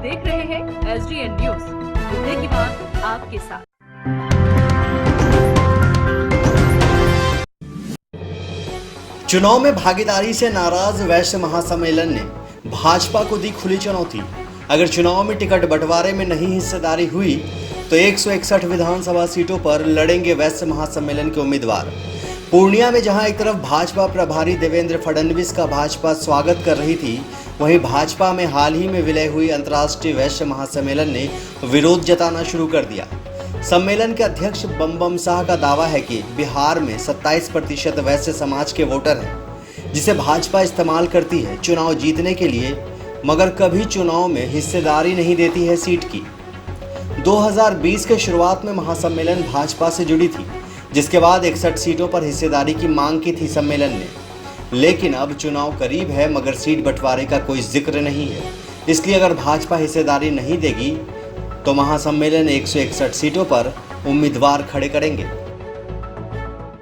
देख रहे हैं SDN न्यूज, मुद्दे की बात आपके साथ। चुनाव में भागीदारी से नाराज वैश्य महासम्मेलन ने भाजपा को दी खुली चुनौती। अगर चुनाव में टिकट बंटवारे में नहीं हिस्सेदारी हुई तो 161 विधानसभा सीटों पर लड़ेंगे वैश्य महासम्मेलन के उम्मीदवार। पूर्णिया में जहां एक तरफ भाजपा प्रभारी देवेंद्र फडणवीस का भाजपा स्वागत कर रही थी, वहीं भाजपा में हाल ही में विलय हुई अंतर्राष्ट्रीय वैश्य महासम्मेलन ने विरोध जताना शुरू कर दिया। सम्मेलन के अध्यक्ष बम शाह का दावा है कि बिहार में 27% वैश्य समाज के वोटर हैं, जिसे भाजपा इस्तेमाल करती है चुनाव जीतने के लिए, मगर कभी चुनाव में हिस्सेदारी नहीं देती है सीट की। 2020 के शुरुआत में महासम्मेलन भाजपा से जुड़ी थी, जिसके बाद 61 सीटों पर हिस्सेदारी की मांग की थी सम्मेलन ने। लेकिन अब चुनाव करीब है, मगर सीट बंटवारे का कोई जिक्र नहीं है। इसलिए अगर भाजपा हिस्सेदारी नहीं देगी तो महासम्मेलन 161 सीटों पर उम्मीदवार खड़े करेंगे।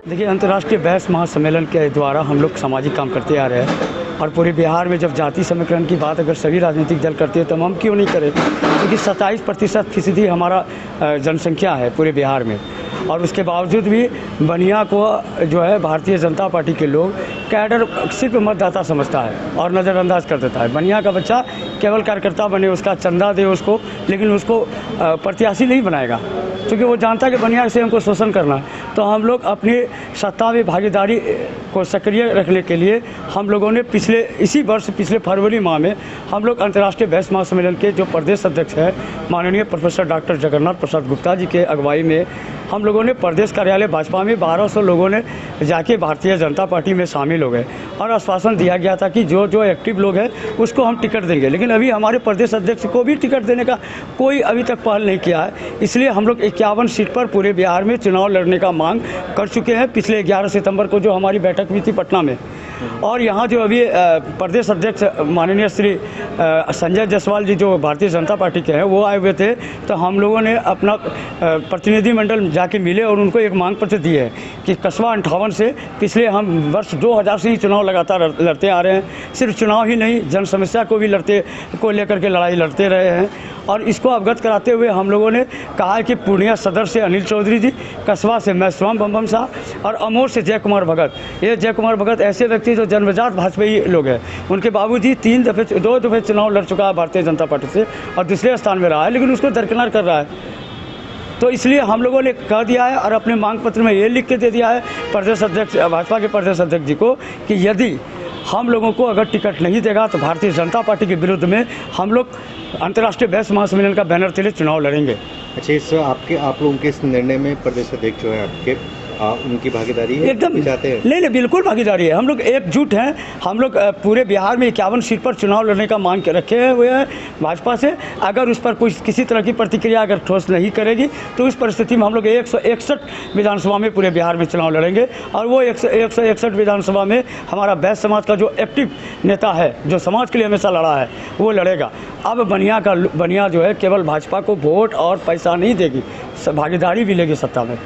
देखिए, अंतर्राष्ट्रीय वैश्य महासम्मेलन के द्वारा हम लोग सामाजिक काम करते आ रहे हैं और पूरे बिहार में जब जाति समीकरण की बात अगर सभी राजनीतिक दल करते हैं तो हम क्यों नहीं करें, क्योंकि 27% हमारा जनसंख्या है पूरे बिहार में। और उसके बावजूद भी बनिया को जो है भारतीय जनता पार्टी के लोग कैडर सिर्फ मतदाता समझता है और नज़रअंदाज कर देता है। बनिया का बच्चा केवल कार्यकर्ता बने, उसका चंदा दे उसको, लेकिन उसको प्रत्याशी नहीं बनाएगा, क्योंकि वो जानता है कि बनिया से हमको शोषण करना है। तो हम लोग अपनी सत्ता में भागीदारी को सक्रिय रखने के लिए हम लोगों ने पिछले फरवरी माह में हम लोग अंतर्राष्ट्रीय वैश्य महासम्मेलन के जो प्रदेश अध्यक्ष हैं माननीय प्रोफेसर डॉक्टर जगन्नाथ प्रसाद गुप्ता जी के अगुवाई में हम लोगों ने प्रदेश कार्यालय भाजपा में 1200 लोगों ने जाके भारतीय जनता पार्टी में शामिल हो गए और आश्वासन दिया गया था कि जो एक्टिव लोग हैं उसको हम टिकट देंगे। लेकिन अभी हमारे प्रदेश अध्यक्ष को भी टिकट देने का कोई अभी तक पहल नहीं किया है। इसलिए हम लोग 51 सीट पर पूरे बिहार में चुनाव लड़ने का मांग कर चुके हैं। पिछले 11 सितंबर को जो हमारी बैठक हुई थी पटना में, और यहाँ जो अभी प्रदेश अध्यक्ष माननीय श्री संजय जायसवाल जी जो भारतीय जनता पार्टी के हैं वो आए हुए थे, तो हम लोगों ने अपना प्रतिनिधिमंडल जाके मिले और उनको एक मांग पत्र दी है कि कस्बा 58 से पिछले हम वर्ष 2000 से ही चुनाव लगातार लड़ते आ रहे हैं। सिर्फ चुनाव ही नहीं, जन समस्या को भी लेकर के लड़ाई लड़ते रहे हैं। और इसको अवगत कराते हुए हम लोगों ने कहा है कि पूर्णिया सदर से अनिल चौधरी जी, कस्बा से मैं स्वयं बम शाह और अमोर से जय कुमार भगत। ये जय कुमार भगत ऐसे व्यक्ति जो जन्मजात भाजपाई लोग हैं। उनके बाबूजी 2 दफ़े चुनाव लड़ चुका है भारतीय जनता पार्टी से और दूसरे स्थान में रहा है, लेकिन उसको दरकिनार कर रहा है। तो इसलिए हम लोगों ने कह दिया है और अपने मांग पत्र में ये लिख के दे दिया है प्रदेश अध्यक्ष भाजपा के प्रदेश अध्यक्ष जी को कि यदि हम लोगों को अगर टिकट नहीं देगा तो भारतीय जनता पार्टी के विरुद्ध में हम लोग अंतर्राष्ट्रीय वैश्य महासम्मेलन का बैनर तले चुनाव लड़ेंगे। अच्छा, इस आप लोगों के इस निर्णय में प्रदेश अध्यक्ष जो है आपके उनकी भागीदारी है? एकदम चाहते हैं? नहीं, बिल्कुल भागीदारी है। हम लोग एकजुट हैं। हम लोग पूरे बिहार में 51 सीट पर चुनाव लड़ने का मांग रखे हुए हैं भाजपा से। अगर उस पर किसी तरह की प्रतिक्रिया अगर ठोस नहीं करेगी तो उस परिस्थिति में हम लोग 161 विधानसभा में पूरे बिहार में चुनाव लड़ेंगे और वो 161 विधानसभा में हमारा वैश्य समाज का जो एक्टिव नेता है, जो समाज के लिए हमेशा लड़ा है, वो लड़ेगा। अब बनिया जो है केवल भाजपा को वोट और पैसा नहीं देगी, भागीदारी भी लेगी सत्ता में।